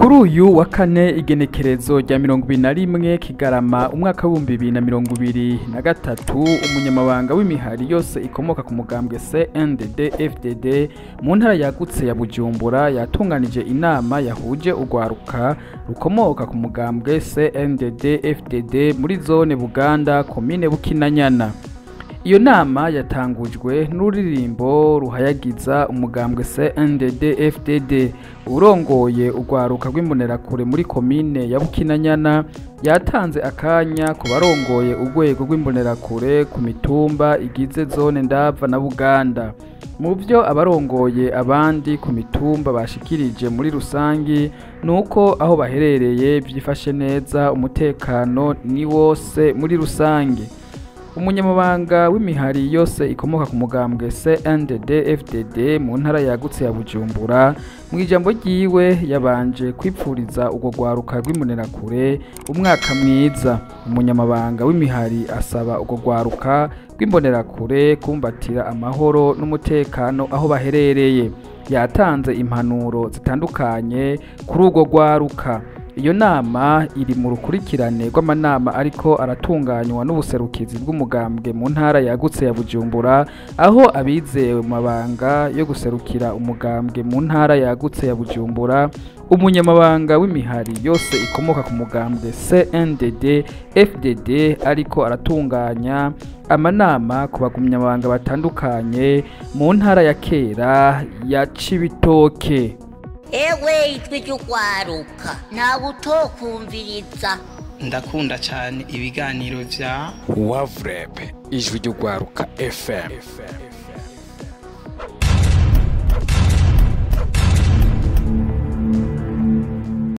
Kuri uyu wa kane igenekerezo rya 21 Kigarama umwaka wa 2023 umunyamabanga w'imihari yose ikomoka ku mugambwe CNDD-FDD mu ntara yagutse ya Bujumbura yatunganije inama yahuje urwaruka rukomoka ku mugambwe CNDD-FDD muri zone Buganda komine Bukinanyana. Iyo nama yatangujwe n'uririmbo ruhayagiza umugambwe CNDD-FDD. Urongoye urwaruka rw'imbonerakure muri komine ya Bukinanyana yatanze akanya ku barongoye urwego rw'imbonerakure ku mitumba igize zone Ndava na Buganda. Mu byo abarongoye abandi ku mitumba bashikirije muri rusangi nuko aho baherereye byifashe neza, umutekano ni wose muri rusangi. Umunyamabanga w'imihari yose ikomoka ku mugambwe CNDD-FDD mu ntara yagutse ya Bujumbura mu ijambo ryiwe yabanje kwipfuriza urwo rwaruka rw'imbonerakure umwaka mwiza. Umunyamabanga w'imihari asaba urwo rwaruka rw'imbonerakure kumbatira amahoro n'umutekano aho baherereye. Yatanze impanuro zitandukanye kuri urwo rwaruka. Iyo nama iri mu rukurikirane rw'amanama ariko aratunganywa n'ubuserukizi bw'umugambwe mu ntara yagutse ya Bujumbura, aho abizewe mu mabanga yo guserukira umugambwe mu ntara yagutse ya Bujumbura. Umunyamabanga w'imihari yose ikomoka ku mugambwe CNDD-FDD ariko aratunganya amanama ku bagumyamabanga batandukanye mu ntara ya kera ya Cibitoke. Ewe itwe cy'urwaruka ntawe utokumviriza. Ndakunda cyane ibiganiro vya Wavrebe ijwi ry'urwaruka FM.